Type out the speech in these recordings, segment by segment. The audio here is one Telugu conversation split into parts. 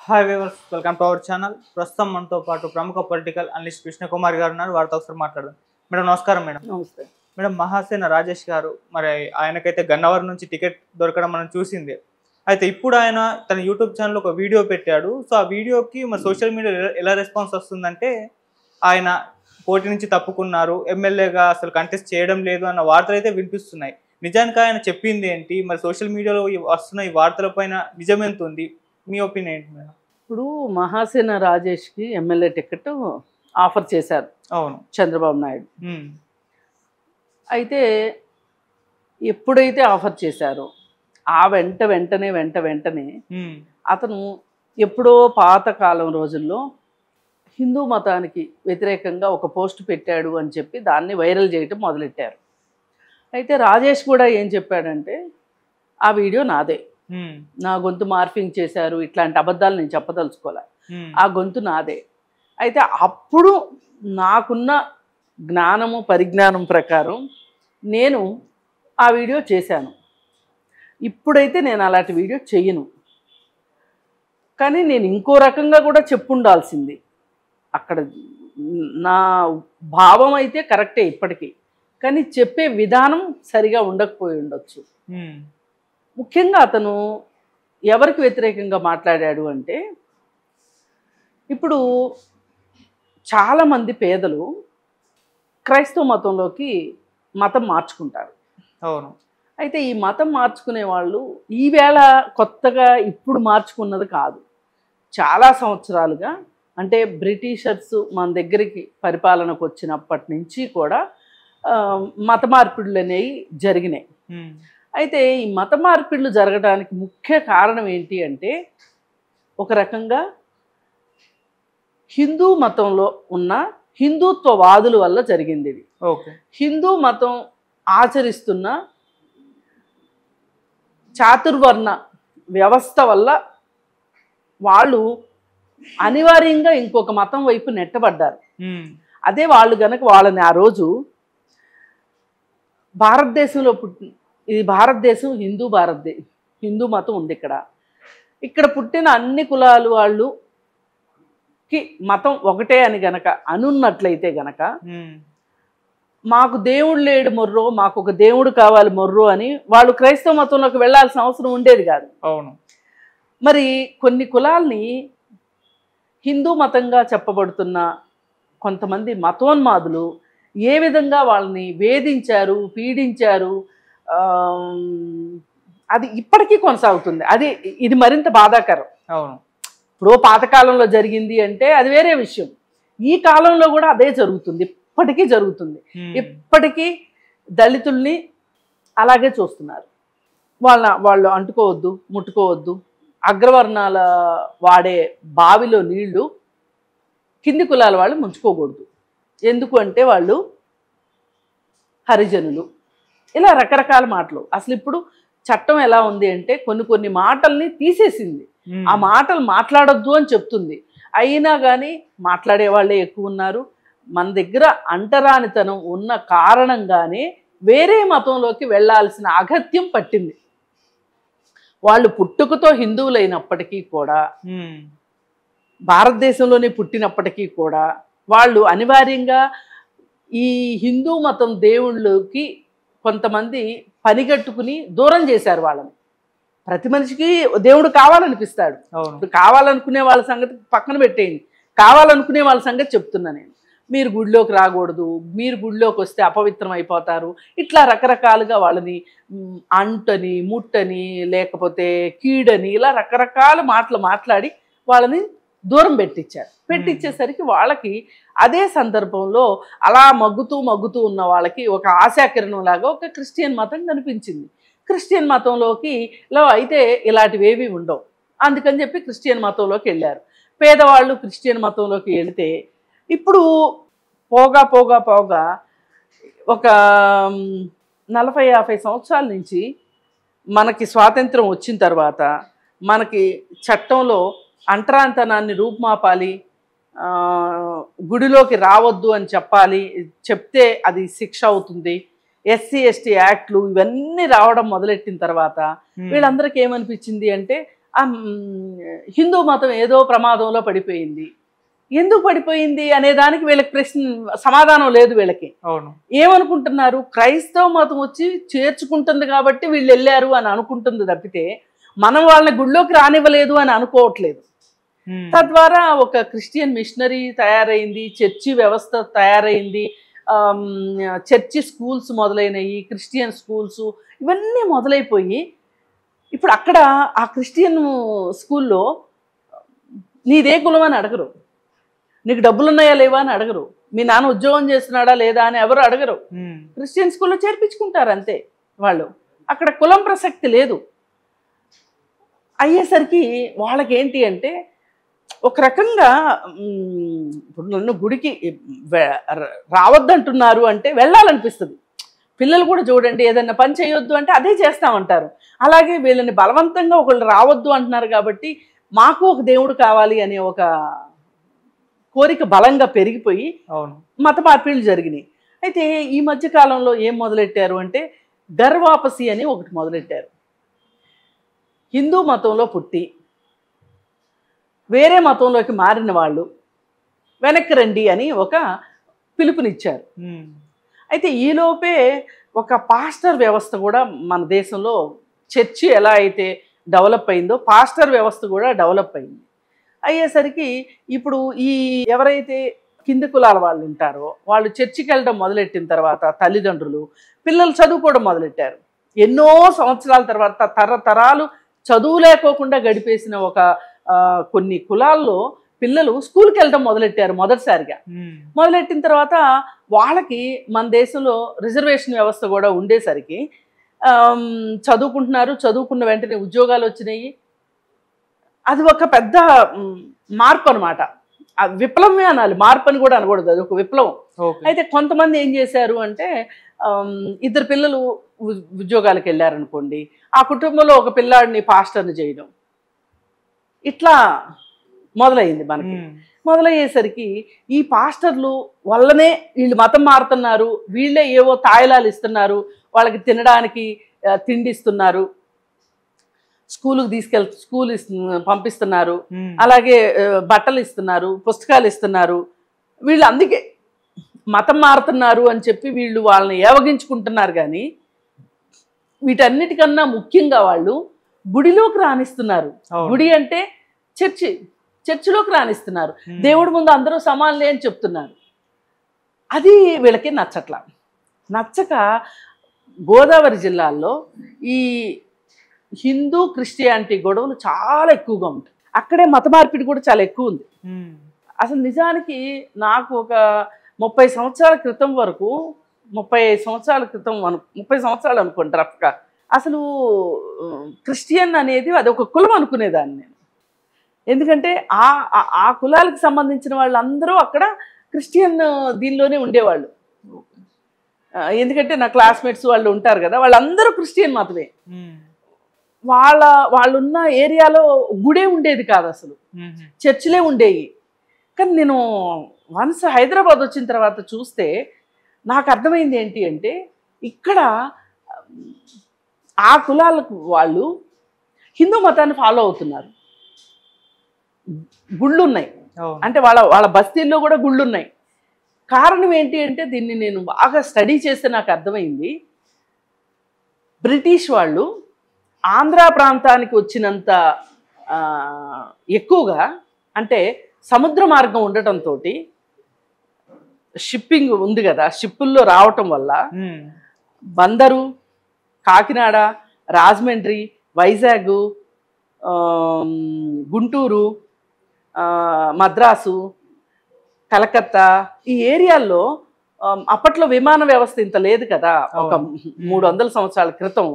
Hi viewers, welcome to our channel. ప్రస్తుతం మనతో పాటు ప్రముఖ పొలిటికల్ అనలిస్ట్ కృష్ణ కుమార్ గారు ఉన్నారు. వారితో ఒకసారి మాట్లాడదాం. మేడం నమస్కారం. మేడం నమస్తే. మేడం మహాసేన రాజేష్ గారు, మరి ఆయనకైతే గన్నవరం నుంచి టికెట్ దొరకడం మనం చూసింది. అయితే ఇప్పుడు ఆయన తన యూట్యూబ్ ఛానల్ ఒక వీడియో పెట్టాడు. సో ఆ వీడియోకి మరి సోషల్ మీడియా ఎలా రెస్పాన్స్ వస్తుందంటే, ఆయన పోటీ నుంచి తప్పుకున్నారు, ఎమ్మెల్యేగా అసలు కంటెస్ట్ చేయడం లేదు అన్న వార్తలు అయితే వినిపిస్తున్నాయి. నిజానికి ఆయన చెప్పింది ఏంటి, మరి సోషల్ మీడియాలో వస్తున్న ఈ వార్తల పైన నిజం ఎంత ఉంది? మీ ఒపీనియన్ ఏంటి మేడం? ఇప్పుడు మహాసేన రాజేష్కి ఎమ్మెల్యే టికెట్ ఆఫర్ చేశారు. అవును, చంద్రబాబు నాయుడు. అయితే ఎప్పుడైతే ఆఫర్ చేశారో ఆ వెంటనే అతను ఎప్పుడో పాతకాలం రోజుల్లో హిందూ మతానికి వ్యతిరేకంగా ఒక పోస్ట్ పెట్టాడు అని చెప్పి దాన్ని వైరల్ చేయటం మొదలెట్టారు. అయితే రాజేష్ కూడా ఏం చెప్పాడంటే, ఆ వీడియో నాదే, నా గొంతు మార్ఫింగ్ చేశారు, ఇట్లాంటి అబద్ధాలు నేను చెప్పదలుచుకోలే, ఆ గొంతు నాదే. అయితే అప్పుడు నాకున్న జ్ఞానము పరిజ్ఞానం ప్రకారం నేను ఆ వీడియో చేశాను. ఇప్పుడైతే నేను అలాంటి వీడియో చెయ్యను. కానీ నేను ఇంకో రకంగా కూడా చెప్పుండాల్సింది. అక్కడ నా భావం అయితే కరెక్టే ఇప్పటికీ, కానీ చెప్పే విధానం సరిగా ఉండకపోయి ఉండొచ్చు. ముఖ్యంగా అతను ఎవరికి వ్యతిరేకంగా మాట్లాడాడు అంటే, ఇప్పుడు చాలామంది పేదలు క్రైస్తవ మతంలోకి మతం మార్చుకుంటారు. అవును. అయితే ఈ మతం మార్చుకునే వాళ్ళు ఈవేళ కొత్తగా ఇప్పుడు మార్చుకున్నది కాదు. చాలా సంవత్సరాలుగా, అంటే బ్రిటిషర్స్ మన దగ్గరికి పరిపాలనకు వచ్చినప్పటి నుంచి కూడా మత మార్పిడులు అనేవి జరిగినాయి. అయితే ఈ మత మార్పిడులు జరగడానికి ముఖ్య కారణం ఏంటి అంటే, ఒక రకంగా హిందూ మతంలో ఉన్న హిందుత్వవాదుల వల్ల జరిగింది ఇది. హిందూ మతం ఆచరిస్తున్న చాతుర్వర్ణ వ్యవస్థ వల్ల వాళ్ళు అనివార్యంగా ఇంకొక మతం వైపు నెట్టబడ్డారు. అదే వాళ్ళు గనక వాళ్ళని ఆ రోజు భారతదేశంలో ఇది భారతదేశం, హిందూ మతం ఉంది ఇక్కడ పుట్టిన అన్ని కులాలు వాళ్ళుకి మతం ఒకటే అని గనక అనున్నట్లయితే గనక, మాకు దేవుడు లేడు మొర్రో, మాకు ఒక దేవుడు కావాలి మొర్రో అని వాళ్ళు క్రైస్తవ మతంలోకి వెళ్ళాల్సిన అవసరం ఉండేది కాదు. అవును. మరి కొన్ని కులాల్ని హిందూ మతంగా చెప్పబడుతున్న కొంతమంది మతోన్మాదులు ఏ విధంగా వాళ్ళని వేధించారు, పీడించారు, అది ఇప్పటికీ కొనసాగుతుంది. ఇది మరింత బాధాకరం. అవును. ఇప్పుడు పాతకాలంలో జరిగింది అంటే అది వేరే విషయం. ఈ కాలంలో కూడా అదే జరుగుతుంది, ఇప్పటికీ జరుగుతుంది. ఇప్పటికీ దళితుల్ని అలాగే చూస్తున్నారు. వాళ్ళు అంటుకోవద్దు, ముట్టుకోవద్దు. అగ్రవర్ణాల వాడే బావిలో నీళ్లు కింది కులాల వాళ్ళు ముంచుకోకూడదు. ఎందుకు అంటే వాళ్ళు హరిజనులు, ఇలా రకరకాల మాటలు. అసలు ఇప్పుడు చట్టం ఎలా ఉంది అంటే, కొన్ని మాటల్ని తీసేసింది. ఆ మాటలు మాట్లాడొద్దు అని చెప్తుంది. అయినా కానీ మాట్లాడే వాళ్ళే ఎక్కువ ఉన్నారు. మన దగ్గర అంటరానితనం ఉన్న కారణంగానే వేరే మతంలోకి వెళ్ళాల్సిన అగత్యం పట్టింది. వాళ్ళు పుట్టుకతో హిందువులైనప్పటికీ కూడా, భారతదేశంలోనే పుట్టినప్పటికీ కూడా, వాళ్ళు అనివార్యంగా ఈ హిందూ మతం దేవుళ్ళకి కొంతమంది పనిగట్టుకుని దూరం చేశారు వాళ్ళని. ప్రతి మనిషికి దేవుడు కావాలనిపిస్తాడు. ఇప్పుడు కావాలనుకునే వాళ్ళ సంగతి పక్కన పెట్టేయండి, కావాలనుకునే వాళ్ళ సంగతి చెప్తున్నా నేను. మీరు గుడిలోకి రాకూడదు, మీరు గుడిలోకి వస్తే అపవిత్రం అయిపోతారు, ఇట్లా రకరకాలుగా వాళ్ళని అంటని, ముట్టని, లేకపోతే కీడని, ఇలా రకరకాల మాటలు మాట్లాడి వాళ్ళని దూరం పెట్టించేసరికి వాళ్ళకి అదే సందర్భంలో అలా మగ్గుతూ ఉన్న వాళ్ళకి ఒక ఆశాకిరణం లాగా ఒక క్రిస్టియన్ మతం కనిపించింది. క్రిస్టియన్ మతంలోకి అయితే ఇలాంటివేవి ఉండవు, అందుకని చెప్పి క్రిస్టియన్ మతంలోకి వెళ్ళారు. పేదవాళ్ళు క్రిస్టియన్ మతంలోకి వెళితే ఇప్పుడు పోగా ఒక 40-50 సంవత్సరాల నుంచి మనకి స్వాతంత్రం వచ్చిన తర్వాత మనకి చట్టంలో అంటరాంతనాన్ని రూపుమాపాలి, గుడిలోకి రావద్దు అని చెప్తే అది శిక్ష అవుతుంది, SC ST యాక్ట్లు ఇవన్నీ రావడం మొదలెట్టిన తర్వాత వీళ్ళందరికీ ఏమనిపించింది అంటే, హిందూ మతం ఏదో ప్రమాదంలో పడిపోయింది. ఎందుకు పడిపోయింది అనే దానికి వీళ్ళకి సమాధానం లేదు. వీళ్ళకి ఏమనుకుంటున్నారు, క్రైస్తవ మతం వచ్చి చేర్చుకుంటుంది కాబట్టి వీళ్ళు వెళ్ళారు అని అనుకుంటుంది తప్పితే మనం వాళ్ళని గుళ్ళోకి రానివ్వలేదు అని అనుకోవట్లేదు. తద్వారా ఒక క్రిస్టియన్ మిషనరీ తయారైంది, చర్చి వ్యవస్థ తయారైంది, చర్చి స్కూల్స్ మొదలైనవి, క్రిస్టియన్ స్కూల్స్ ఇవన్నీ మొదలైపోయి ఇప్పుడు అక్కడ ఆ క్రిస్టియన్ స్కూల్లో నీదే కులం అని అడగరు, నీకు డబ్బులు ఉన్నాయా లేవా అని అడగరు, మీ నాన్న ఉద్యోగం చేస్తున్నాడా లేదా అని ఎవరు అడగరు. క్రిస్టియన్ స్కూల్లో చేర్పించుకుంటారు అంతే. వాళ్ళు అక్కడ కులం ప్రసక్తి లేదు. అయ్యేసరికి వాళ్ళకి ఏంటి అంటే ఒక రకంగా ఇప్పుడు నన్ను గుడికి రావద్దంటున్నారు అంటే వెళ్ళాలనిపిస్తుంది. పిల్లలు కూడా చూడండి, ఏదన్నా పని చేయొద్దు అంటే అదే చేస్తామంటారు. అలాగే వీళ్ళని బలవంతంగా ఒకళ్ళు రావద్దు అంటున్నారు కాబట్టి మాకు ఒక దేవుడు కావాలి అనే ఒక కోరిక బలంగా పెరిగిపోయి మత మార్పిళ్ళు జరిగినాయి. అయితే ఈ మధ్య కాలంలో ఏం మొదలెట్టారు అంటే గర్వాపసి అని ఒకటి మొదలెట్టారు. హిందూ మతంలో పుట్టి వేరే మతంలోకి మారిన వాళ్ళు వెనక్కి రండి అని ఒక పిలుపునిచ్చారు. అయితే ఈలోపే ఒక పాస్టర్ వ్యవస్థ కూడా మన దేశంలో, చర్చి ఎలా అయితే డెవలప్ అయిందో పాస్టర్ వ్యవస్థ కూడా డెవలప్ అయింది. అయ్యేసరికి ఇప్పుడు ఈ ఎవరైతే కింది కులాల వాళ్ళు ఉంటారో వాళ్ళు చర్చికి వెళ్ళడం మొదలెట్టిన తర్వాత తల్లిదండ్రులు పిల్లలు చదువుకోవడం మొదలెట్టారు. ఎన్నో సంవత్సరాల తర్వాత తరతరాలు చదువు లేకోకుండా గడిపేసిన ఒక కొన్ని కులాల్లో పిల్లలు స్కూల్కి వెళ్ళడం మొదలెట్టారు మొదటిసారిగా. మొదలెట్టిన తర్వాత వాళ్ళకి మన దేశంలో రిజర్వేషన్ వ్యవస్థ కూడా ఉండేసరికి చదువుకుంటున్నారు, చదువుకున్న వెంటనే ఉద్యోగాలు వచ్చినాయి. అది ఒక పెద్ద మార్పు అనమాట. విప్లవమే అనాలి, మార్పు అని కూడా అనకూడదు, అది ఒక విప్లవం. అయితే కొంతమంది ఏం చేశారు అంటే ఇద్దరు పిల్లలు ఉద్యోగాలకు వెళ్ళారనుకోండి, ఆ కుటుంబంలో ఒక పిల్లాడిని పాస్టర్ని చేయడం, ఇట్లా మొదలైంది మనకి. మొదలయ్యేసరికి ఈ పాస్టర్లు వల్లనే వీళ్ళు మతం మారుతున్నారు, వీళ్ళే ఏవో తాయిలాలు ఇస్తున్నారు, వాళ్ళకి తినడానికి తిండి ఇస్తున్నారు, స్కూల్కి స్కూల్ పంపిస్తున్నారు, అలాగే బట్టలు ఇస్తున్నారు, పుస్తకాలు ఇస్తున్నారు. వీళ్ళు అందుకే మతం మారుతున్నారు అని చెప్పి వీళ్ళు వాళ్ళని ఏవగించుకుంటున్నారు. కానీ వీటన్నిటికన్నా ముఖ్యంగా వాళ్ళు గుడిలోకి రాణిస్తున్నారు. గుడి అంటే చర్చిలోకి రాణిస్తున్నారు. దేవుడి ముందు అందరూ సమానులే అని చెప్తున్నారు. అది వీళ్ళకి నచ్చక గోదావరి జిల్లాల్లో ఈ హిందూ క్రిస్టియానిటీ గొడవలు చాలా ఎక్కువగా ఉంటాయి. అక్కడే మత మార్పిడి కూడా చాలా ఎక్కువ ఉంది. అసలు నిజానికి నాకు ఒక 30 సంవత్సరాల క్రితం వరకు, 35 సంవత్సరాల క్రితం 30 సంవత్సరాలు అనుకోండి రఫ్గా, అసలు క్రిస్టియన్ అనేది అది ఒక కులం అనుకునేదాన్ని నేను. ఎందుకంటే ఆ కులాలకు సంబంధించిన వాళ్ళందరూ అక్కడ క్రిస్టియన్ దీనిలోనే ఉండేవాళ్ళు. ఎందుకంటే నా క్లాస్మేట్స్ వాళ్ళు ఉంటారు కదా, వాళ్ళందరూ క్రిస్టియన్ మతమే. వాళ్ళున్న ఏరియాలో గుడే ఉండేది కాదు, అసలు చర్చిలే ఉండేవి. కానీ నేను వన్స్ హైదరాబాద్ వచ్చిన తర్వాత చూస్తే నాకు అర్థమైంది ఏంటి అంటే ఇక్కడ ఆ కులాలకు వాళ్ళు హిందూ మతాన్ని ఫాలో అవుతున్నారు. గుళ్ళు ఉన్నాయి, అంటే వాళ్ళ బస్తీల్లో కూడా గుళ్ళు ఉన్నాయి. కారణం ఏంటి అంటే దీన్ని నేను బాగా స్టడీ చేస్తే నాకు అర్థమైంది, బ్రిటిష్ వాళ్ళు ఆంధ్ర ప్రాంతానికి వచ్చినంత ఎక్కువగా, అంటే సముద్ర మార్గం ఉండటంతో షిప్పింగ్ ఉంది కదా, షిప్పుల్లో రావటం వల్ల బందరు, కాకినాడ, రాజమండ్రి, వైజాగ్, గుంటూరు, మద్రాసు, కలకత్తా ఈ ఏరియాల్లో అప్పట్లో విమాన వ్యవస్థ ఇంత లేదు కదా, ఒక 300 సంవత్సరాల క్రితం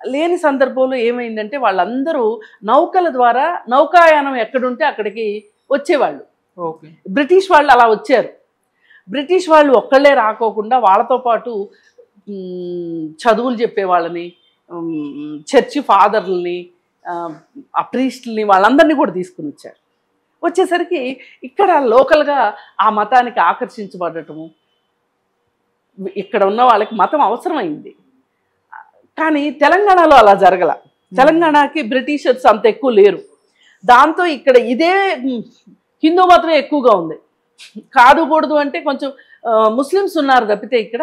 లేని సందర్భంలో ఏమైందంటే వాళ్ళందరూ నౌకల ద్వారా నౌకాయానం ఎక్కడుంటే అక్కడికి వచ్చేవాళ్ళు. బ్రిటిష్ వాళ్ళు అలా వచ్చారు. బ్రిటిష్ వాళ్ళు ఒక్కళ్ళే రాకోకుండా వాళ్ళతో పాటు చదువులు చెప్పేవాళ్ళని, చర్చి ఫాదర్లని, ఆ ప్రీస్టుల్ని, వాళ్ళందరినీ కూడా తీసుకుని వచ్చారు. వచ్చేసరికి ఇక్కడ లోకల్గా ఆ మతానికి ఆకర్షించబడటము, ఇక్కడ ఉన్న వాళ్ళకి మతం అవసరమైంది. కానీ తెలంగాణలో అలా జరగల. తెలంగాణకి బ్రిటిషర్స్ అంత ఎక్కువ లేరు. దాంతో ఇక్కడ ఇదే హిందూ మతమే ఎక్కువగా ఉంది. కాదుకూడదు అంటే కొంచెం ముస్లిమ్స్ ఉన్నారు తప్పితే ఇక్కడ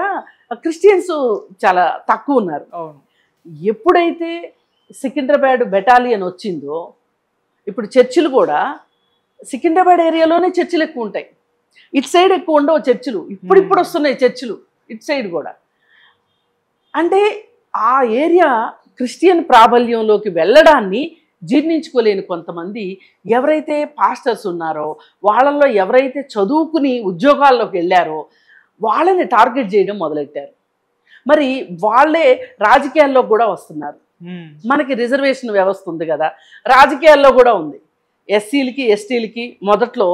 క్రిస్టియన్స్ చాలా తక్కువ ఉన్నారు. ఎప్పుడైతే సికింద్రాబాద్ బెటాలియన్ వచ్చిందో ఇప్పుడు చర్చిలు కూడా సికింద్రాబాద్ ఏరియాలోనే చర్చిలు ఎక్కువ ఉంటాయి. ఇటు సైడ్ ఎక్కువ ఉండవు చర్చిలు. ఇప్పుడు వస్తున్నాయి చర్చిలు ఇటు సైడ్ కూడా. అంటే ఆ ఏరియా క్రిస్టియన్ ప్రాబల్యంలోకి వెళ్ళడాన్ని జీర్ణించుకోలేని కొంతమంది ఎవరైతే పాస్టర్స్ ఉన్నారో, వాళ్ళల్లో ఎవరైతే చదువుకుని ఉద్యోగాల్లోకి వెళ్ళారో వాళ్ళని టార్గెట్ చేయడం మొదలెట్టారు. మరి వాళ్ళే రాజకీయాల్లో కూడా వస్తున్నారు. మనకి రిజర్వేషన్ వ్యవస్థ ఉంది కదా, రాజకీయాల్లో కూడా ఉంది. ఎస్సీలకి ఎస్టీలకి మొదట్లో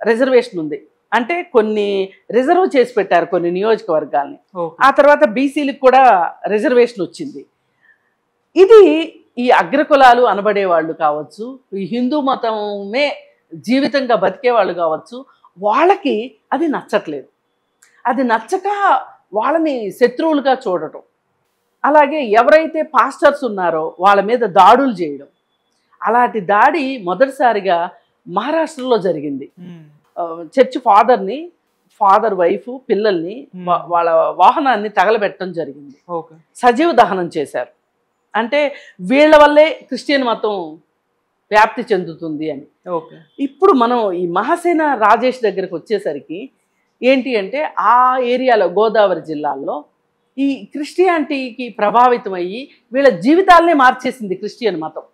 రిజర్వేషన్ ఉంది. అంటే కొన్ని రిజర్వ్ చేసి పెట్టారు కొన్ని నియోజకవర్గాల్ని. ఆ తర్వాత బీసీలకు కూడా రిజర్వేషన్ వచ్చింది. ఇది ఈ అగ్రకులాలు అనబడే వాళ్ళు కావచ్చు, ఈ హిందూ మతమే జీవితంగా బతికే వాళ్ళు కావచ్చు, వాళ్ళకి అది నచ్చట్లేదు. అది నచ్చక వాళ్ళని శత్రువులుగా చూడటం, అలాగే ఎవరైతే పాస్టర్స్ ఉన్నారో వాళ్ళ మీద దాడులు చేయడం. అలాంటి దాడి మొదటిసారిగా మహారాష్ట్రలో జరిగింది. చర్చ్ ఫాదర్ వైఫ్ పిల్లల్ని వాళ్ళ వాహనాన్ని తగలబెట్టడం జరిగింది. సజీవ దహనం చేశారు. అంటే వీళ్ళ వల్లే క్రిస్టియన్ మతం వ్యాప్తి చెందుతుంది అని. ఇప్పుడు మనం ఈ మహాసేన రాజేష్ దగ్గరకు వచ్చేసరికి ఏంటి అంటే ఆ ఏరియాలో గోదావరి జిల్లాల్లో ఈ క్రిస్టియానిటీకి ప్రభావితం అయ్యి వీళ్ళ జీవితాలనే మార్చేసింది క్రిస్టియన్ మతం.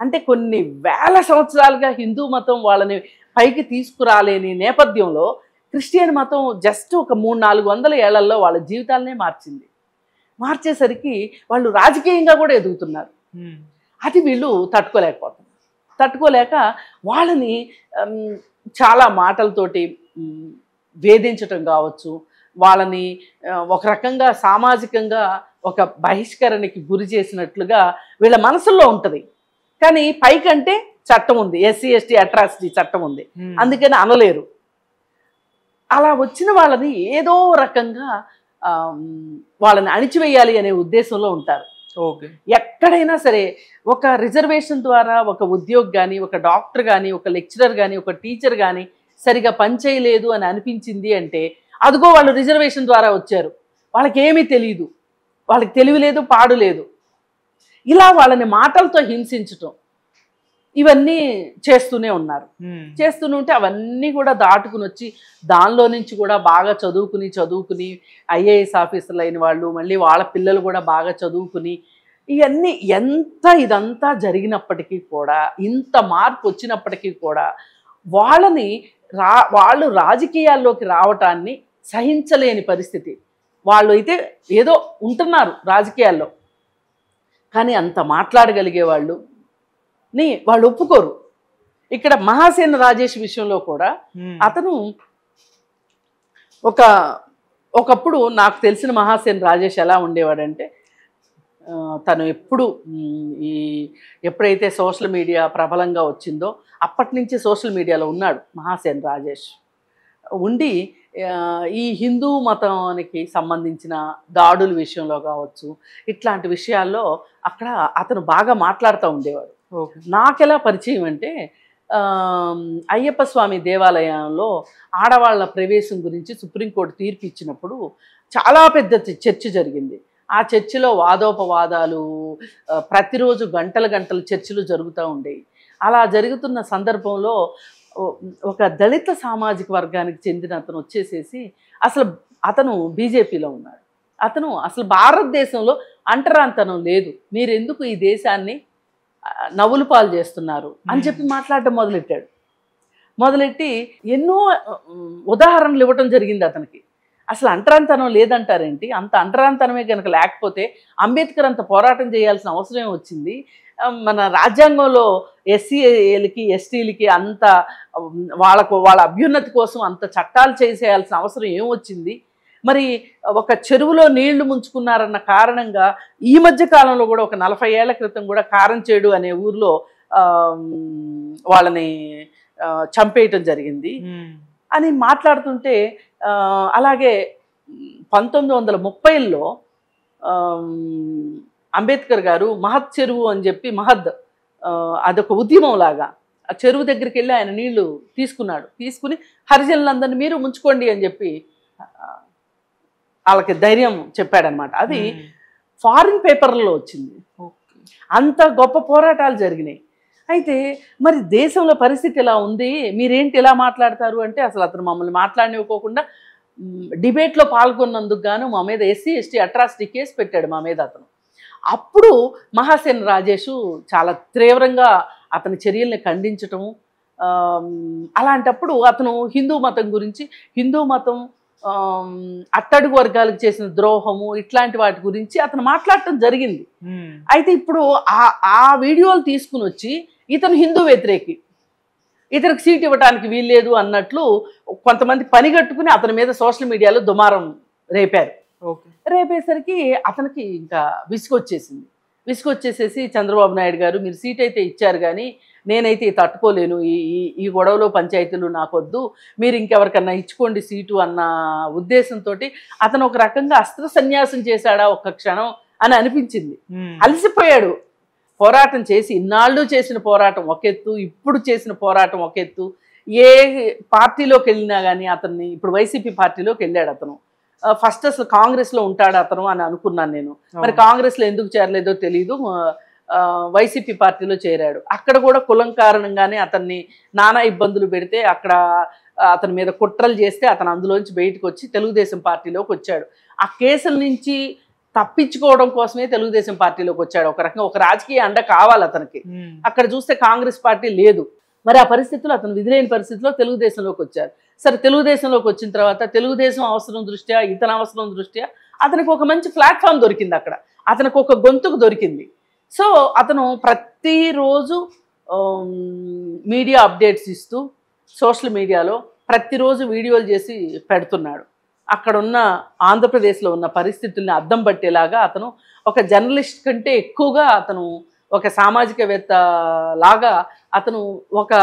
అంటే కొన్ని వేల సంవత్సరాలుగా హిందూ మతం వాళ్ళని పైకి తీసుకురాలేని నేపథ్యంలో క్రిస్టియన్ మతం జస్ట్ ఒక 300-400 ఏళ్లలో వాళ్ళ జీవితాలనే మార్చింది. మార్చేసరికి వాళ్ళు రాజకీయంగా కూడా ఎదుగుతున్నారు. అది వీళ్ళు తట్టుకోలేక వాళ్ళని చాలా మాటలతోటి వేధించటం కావచ్చు, వాళ్ళని ఒక రకంగా సామాజికంగా ఒక బహిష్కరణకి గురి చేసినట్లుగా వీళ్ళ మనసుల్లో ఉంటుంది. కానీ పైకంటే చట్టం ఉంది, ఎస్సీ ఎస్టీ అట్రాసిటీ చట్టం ఉంది, అందుకని అనలేరు. అలా వచ్చిన వాళ్ళని ఏదో రకంగా వాళ్ళని అణిచివేయాలి అనే ఉద్దేశంలో ఉంటారు. ఎక్కడైనా సరే ఒక రిజర్వేషన్ ద్వారా ఒక ఉద్యోగి కానీ, ఒక డాక్టర్ కానీ, ఒక లెక్చరర్ కానీ, ఒక టీచర్ కానీ సరిగా పనిచేయలేదు అని అనిపించింది అంటే అదిగో వాళ్ళు రిజర్వేషన్ ద్వారా వచ్చారు, వాళ్ళకి ఏమీ తెలియదు, వాళ్ళకి తెలివి లేదు, పాడు లేదు, ఇలా వాళ్ళని మాటలతో హింసించటం ఇవన్నీ చేస్తూనే ఉన్నారు. చేస్తూనే ఉంటే అవన్నీ కూడా దాటుకుని వచ్చి దానిలో నుంచి కూడా బాగా చదువుకుని ఐఏఎస్ ఆఫీసర్లు అయిన వాళ్ళు, మళ్ళీ వాళ్ళ పిల్లలు కూడా బాగా చదువుకుని ఇవన్నీ ఇదంతా జరిగినప్పటికీ కూడా, ఇంత మార్పు వచ్చినప్పటికీ కూడా వాళ్ళు రాజకీయాల్లోకి రావటాన్ని సహించలేని పరిస్థితి. వాళ్ళు అయితే ఏదో ఉంటున్నారు రాజకీయాల్లో, కానీ అంత మాట్లాడగలిగే వాళ్ళు ఒప్పుకోరు. ఇక్కడ మహాసేన రాజేష్ విషయంలో కూడా అతను ఒకప్పుడు నాకు తెలిసిన మహాసేన రాజేష్ ఎలా ఉండేవాడంటే, తను ఎప్పుడైతే సోషల్ మీడియా ప్రబలంగా వచ్చిందో అప్పటి నుంచి సోషల్ మీడియాలో ఉన్నాడు మహాసేన రాజేష్. ఉండి ఈ హిందూ మతానికి సంబంధించిన దాడుల విషయంలో కావచ్చు, ఇట్లాంటి విషయాల్లో అక్కడ అతను బాగా మాట్లాడుతూ ఉండేవాడు. నాకెలా పరిచయం అంటే, అయ్యప్ప స్వామి దేవాలయంలో ఆడవాళ్ల ప్రవేశం గురించి సుప్రీంకోర్టు తీర్పు ఇచ్చినప్పుడు చాలా పెద్ద చర్చ జరిగింది. ఆ చర్చిలో వాదోపవాదాలు, ప్రతిరోజు గంటలు చర్చలు జరుగుతూ ఉండేవి. అలా జరుగుతున్న సందర్భంలో ఒక దళిత సామాజిక వర్గానికి చెందిన అతను వచ్చేసేసి, అతను బీజేపీలో ఉన్నాడు, అసలు భారతదేశంలో అంటరాంతనం లేదు, మీరెందుకు ఈ దేశాన్ని నవ్వులు పాలు చేస్తున్నారు అని చెప్పి మాట్లాడటం మొదలెట్టి ఎన్నో ఉదాహరణలు ఇవ్వటం జరిగింది అతనికి. అసలు అంటరాంతనం లేదంటారేంటి, అంత అంటరాంతనమే కనుక లేకపోతే అంబేద్కర్ అంత పోరాటం చేయాల్సిన అవసరం వచ్చింది, మన రాజ్యాంగంలో ఎస్సీలకి ఎస్టీలకి అంత వాళ్ళ అభ్యున్నతి కోసం అంత చట్టాలు చేసేయాల్సిన అవసరం ఏమొచ్చింది, మరి ఒక చెరువులో నీళ్లు ముంచుకున్నారన్న కారణంగా ఈ మధ్య కాలంలో కూడా ఒక 40 ఏళ్ల క్రితం కూడా కారంచేడు అనే ఊర్లో వాళ్ళని చంపేయటం జరిగింది అని మాట్లాడుతుంటే, అలాగే 1930లో అంబేద్కర్ గారు మహత్ చెరువు అని చెప్పి అదొక ఉద్యమం లాగా ఆ చెరువు దగ్గరికి వెళ్ళి ఆయన నీళ్లు తీసుకుని హరిజనులందరినీ మీరు ముంచుకోండి అని చెప్పి వాళ్ళకి ధైర్యం చెప్పాడనమాట. అది ఫారిన్ పేపర్లలో వచ్చింది. అంత గొప్ప పోరాటాలు జరిగినాయి. అయితే మరి దేశంలో పరిస్థితి ఎలా ఉంది, మీరేంటి ఎలా మాట్లాడతారు అంటే అసలు అతను మమ్మల్ని మాట్లాడనివ్వకోకుండా డిబేట్లో పాల్గొన్నందుకు గాను మా మీద SC/ST అట్రాసిటీ కేసు పెట్టాడు మా మీద అతను. అప్పుడు మహాసేన రాజేష్ చాలా తీవ్రంగా అతని చర్యల్ని ఖండించటము, అలాంటప్పుడు అతను హిందూ మతం గురించి, హిందూ మతం అట్టడుగు వర్గాలకు చేసిన ద్రోహము ఇట్లాంటి వాటి గురించి అతను మాట్లాడటం జరిగింది. అయితే ఇప్పుడు ఆ వీడియోలు తీసుకుని వచ్చి ఇతను హిందూ వ్యతిరేకి, ఇతనికి సీట్ ఇవ్వడానికి వీల్లేదు అన్నట్లు కొంతమంది పనిగట్టుకుని అతని మీద సోషల్ మీడియాలో దుమారం రేపారు. రేపేసరికి అతనికి ఇంకా విసుగొచ్చేసేసి చంద్రబాబు నాయుడు గారు మీరు సీట్ అయితే ఇచ్చారు కానీ నేనైతే తట్టుకోలేను, ఈ గొడవలో పంచాయతీలు నాకొద్దు, మీరు ఇంకెవరికన్నా ఇచ్చుకోండి సీటు అన్న ఉద్దేశంతో అతను ఒక రకంగా అస్త్ర సన్యాసం చేశాడా ఒక్క క్షణం అని అనిపించింది. అలసిపోయాడు. పోరాటం చేసి ఇన్నాళ్ళు చేసిన పోరాటం ఒక ఎత్తు, ఇప్పుడు చేసిన పోరాటం ఒక ఎత్తు. ఏ పార్టీలోకి వెళ్ళినా కానీ అతన్ని ఇప్పుడు వైసీపీ పార్టీలోకి వెళ్ళాడు అతను. ఫస్ట్ అసలు కాంగ్రెస్లో ఉంటాడు అతను అని అనుకున్నాను నేను. మరి కాంగ్రెస్లో ఎందుకు చేరలేదో తెలీదు, వైసీపీ పార్టీలో చేరాడు. అక్కడ కూడా కులం కారణంగానే అతన్ని నానా ఇబ్బందులు పెడితే అక్కడ అతని మీద కుట్రలు చేస్తే అతను అందులోంచి బయటకు వచ్చి తెలుగుదేశం పార్టీలోకి వచ్చాడు. ఆ కేసుల నుంచి తప్పించుకోవడం కోసమే తెలుగుదేశం పార్టీలోకి వచ్చాడు. ఒక రకంగా ఒక రాజకీయ అండ కావాలి అతనికి. అక్కడ చూస్తే కాంగ్రెస్ పార్టీ లేదు. మరి ఆ పరిస్థితుల్లో అతను విధిలేని పరిస్థితిలో తెలుగుదేశంలోకి వచ్చారు. సరే, తెలుగుదేశంలోకి వచ్చిన తర్వాత తెలుగుదేశం అవసరం దృష్ట్యా, ఇతని అవసరం దృష్ట్యా అతనికి ఒక మంచి ప్లాట్ఫామ్ దొరికింది. అక్కడ అతనికి ఒక గొంతుకు దొరికింది. సో అతను ప్రతిరోజు మీడియా అప్డేట్స్ ఇస్తూ సోషల్ మీడియాలో ప్రతిరోజు వీడియోలు చేసి పెడుతున్నాడు. అక్కడున్న ఆంధ్రప్రదేశ్లో ఉన్న పరిస్థితుల్ని అద్దం పట్టేలాగా అతను ఒక జర్నలిస్ట్ కంటే ఎక్కువగా అతను ఒక సామాజికవేత్త లాగా అతను ఒక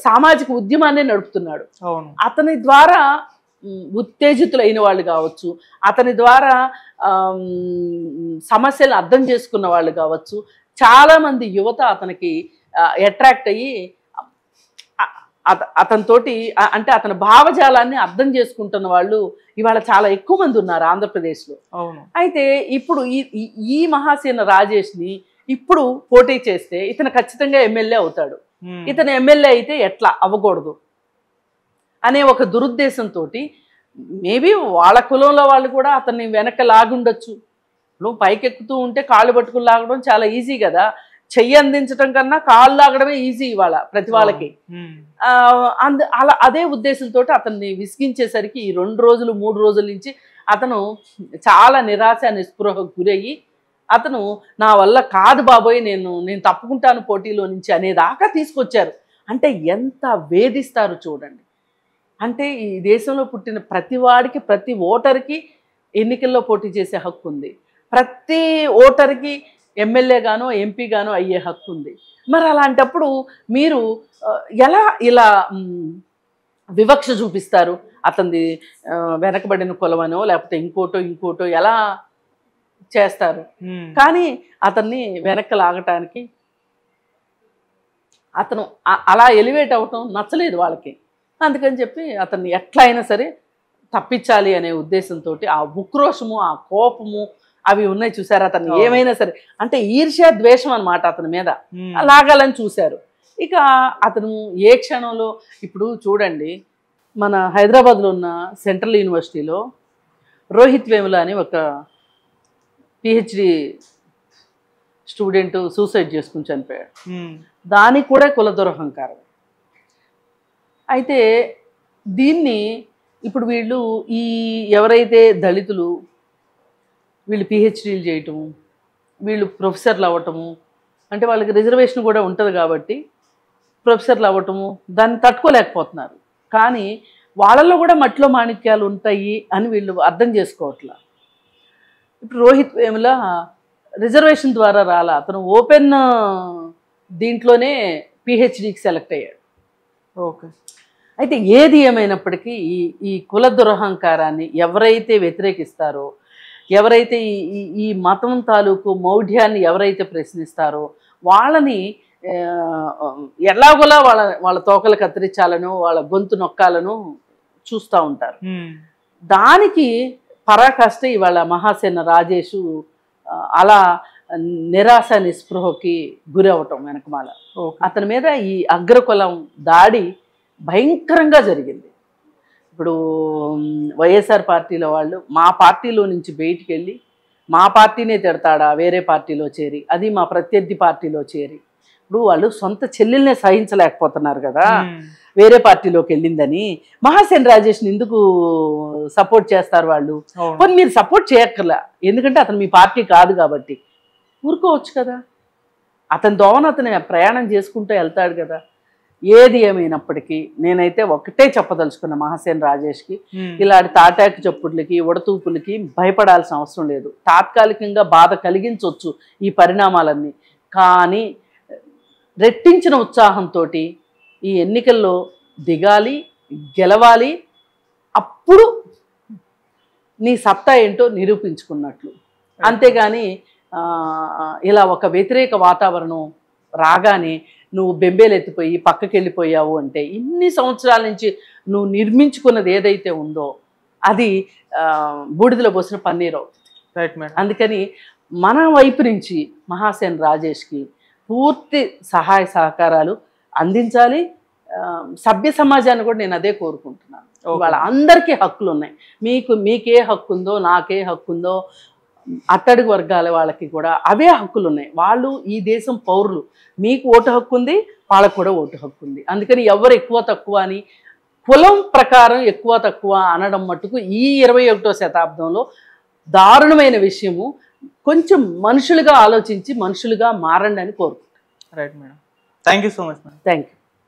సామాజిక ఉద్యమాన్ని నడుపుతున్నాడు. అతని ద్వారా ఉత్తేజితులైన వాళ్ళు కావచ్చు, అతని ద్వారా సమస్యలను అర్థం చేసుకున్న వాళ్ళు కావచ్చు, చాలామంది యువత అతనికి అట్రాక్ట్ అయ్యి అతనితోటి అంటే అతని భావజాలాన్ని అర్థం చేసుకుంటున్న వాళ్ళు ఇవాళ చాలా ఎక్కువ మంది ఉన్నారు ఆంధ్రప్రదేశ్లో. అయితే ఇప్పుడు ఈ మహాసేన రాజేష్ని ఇప్పుడు పోటీ చేస్తే ఇతను ఖచ్చితంగా ఎమ్మెల్యే అవుతాడు. ఇతను ఎమ్మెల్యే అయితే ఎట్లా అవ్వకూడదు అనే ఒక దురుద్దేశంతో మేబీ వాళ్ళ కులంలో వాళ్ళు కూడా అతన్ని వెనక లాగుండొచ్చు. నువ్వు పైకెక్కుతూ ఉంటే కాళ్ళు పట్టుకుని లాగడం చాలా ఈజీ కదా, చెయ్యి అందించడం కన్నా కాళ్ళు లాగడమే ఈజీ ఇవాళ ప్రతి వాళ్ళకి. అలా అదే ఉద్దేశంతో అతన్ని విసిగించేసరికి ఈ 2 రోజులు 3 రోజుల నుంచి అతను చాలా నిరాశ నిస్పృహకు గురయ్యి అతను నా వల్ల కాదు బాబోయ్, నేను తప్పుకుంటాను పోటీలో నుంచి అనేదాకా తీసుకొచ్చారు. అంటే ఎంత వేధిస్తారు చూడండి. అంటే ఈ దేశంలో పుట్టిన ప్రతి వాడికి, ప్రతి ఓటర్కి ఎన్నికల్లో పోటీ చేసే హక్కు ఉంది. ప్రతి ఓటర్కి ఎమ్మెల్యే గానో ఎంపీ గానో అయ్యే హక్కు ఉంది. మరి అలాంటప్పుడు మీరు ఎలా ఇలా వివక్ష చూపిస్తారు? అతనిది వెనకబడిన కులమనో లేకపోతే ఇంకోటో ఎలా చేస్తారు? కానీ అతన్ని వెనక్కి లాగటానికి అతను అలా ఎలివేట్ అవటం నచ్చలేదు వాళ్ళకి. అందుకని చెప్పి అతన్ని ఎట్లా అయినా సరే తప్పించాలి అనే ఉద్దేశంతో ఆ ఉక్రోషము, ఆ కోపము అవి ఉన్నాయి చూసారు. అతను ఏమైనా సరే అంటే ఈర్ష్య ద్వేషం అన్నమాట అతని మీద లాగాలని చూశారు. ఇక అతను ఏ క్షణంలో ఇప్పుడు చూడండి, మన హైదరాబాద్లో ఉన్న సెంట్రల్ యూనివర్సిటీలో రోహిత్ వేముల అని ఒక PhD స్టూడెంట్ సూసైడ్ చేసుకుని చనిపోయాడు. దానికి కూడా కుల దురహంకారం. అయితే దీన్ని ఇప్పుడు వీళ్ళు ఎవరైతే దళితులు వీళ్ళు PhDలు చేయటము, వీళ్ళు ప్రొఫెసర్లు అవ్వటము, అంటే వాళ్ళకి రిజర్వేషన్ కూడా ఉంటుంది కాబట్టి ప్రొఫెసర్లు అవ్వటము దాన్ని తట్టుకోలేకపోతున్నారు. కానీ వాళ్ళల్లో కూడా మట్టిలో మాణిక్యాలు ఉంటాయి అని వీళ్ళు అర్థం చేసుకోవట్లా. ఇప్పుడు రోహిత్ వేముల రిజర్వేషన్ ద్వారా రాలా, అతను ఓపెన్ దీంట్లోనే PhDకి సెలెక్ట్ అయ్యాడు. ఓకే. అయితే ఏది ఏమైనప్పటికీ ఈ కుల దురహంకారాన్ని ఎవరైతే వ్యతిరేకిస్తారో, ఎవరైతే ఈ మతం తాలూకు మౌఢ్యాన్ని ఎవరైతే ప్రశ్నిస్తారో వాళ్ళని ఎలాగోలా వాళ్ళ తోకలు కత్తిరించాలను, వాళ్ళ గొంతు నొక్కాలను చూస్తూ ఉంటారు. దానికి పరాకాష్ట ఇవాళ మహాసేన రాజేషు అలా నిరాశ నిస్పృహకి గురి అవటం వెనకమాల. అతని మీద ఈ అగ్రకులం దాడి భయంకరంగా జరిగింది. ఇప్పుడు వైఎస్ఆర్ పార్టీలో వాళ్ళు మా పార్టీలో నుంచి బయటికి వెళ్ళి మా పార్టీనే తిడతాడా వేరే పార్టీలో చేరి, అది మా ప్రత్యర్థి పార్టీలో చేరి, ఇప్పుడు వాళ్ళు సొంత చెల్లెల్నే సహించలేకపోతున్నారు కదా వేరే పార్టీలోకి వెళ్ళిందని. మహాసేన రాజేష్ని ఎందుకు సపోర్ట్ చేస్తారు వాళ్ళు? కొన్ని మీరు సపోర్ట్ చేయక్కర్లా, ఎందుకంటే అతను మీ పార్టీ కాదు కాబట్టి. ఊరుకోవచ్చు కదా, అతని దోవన అతను ప్రయాణం చేసుకుంటూ వెళ్తాడు కదా. ఏది ఏమైనప్పటికీ నేనైతే ఒకటే చెప్పదలుచుకున్న మహాసేన రాజేష్కి, ఇలాంటి తాటాకి చప్పుడులకి ఉడతూపులకి భయపడాల్సిన అవసరం లేదు. తాత్కాలికంగా బాధ కలిగించవచ్చు ఈ పరిణామాలన్నీ, కానీ రెట్టించిన ఉత్సాహంతో ఈ ఎన్నికల్లో దిగాలి, గెలవాలి. అప్పుడు నీ సత్తా ఏంటో నిరూపించుకున్నట్లు. అంతేగాని ఇలా ఒక వ్యతిరేక వాతావరణం రాగానే నువ్వు బెంబేలెత్తిపోయి పక్కకి వెళ్ళిపోయావు అంటే ఇన్ని సంవత్సరాల నుంచి నువ్వు నిర్మించుకున్నది ఏదైతే ఉందో అది బూడిదలో పోసిన పన్నీరు అవుతుంది. అందుకని మన వైపు నుంచి మహాసేన రాజేష్కి పూర్తి సహాయ సహకారాలు అందించాలి. సభ్య సమాజాన్ని కూడా నేను అదే కోరుకుంటున్నాను. ఇవాళ అందరికీ హక్కులు ఉన్నాయి. మీకే హక్కు ఉందో నాకే హక్కు ఉందో అట్టడుగు వర్గాల వాళ్ళకి కూడా అవే హక్కులు ఉన్నాయి. వాళ్ళు ఈ దేశం పౌరులు. మీకు ఓటు హక్కు ఉంది, వాళ్ళకు కూడా ఓటు హక్కు ఉంది. అందుకని ఎవరు ఎక్కువ తక్కువ అని కులం ప్రకారం ఎక్కువ తక్కువ అనడం మట్టుకు ఈ 21వ శతాబ్దంలో దారుణమైన విషయము. కొంచెం మనుషులుగా ఆలోచించి మనుషులుగా మారండి అని కోరుకుంటాను. Right madam, thank you so much madam. Thank you.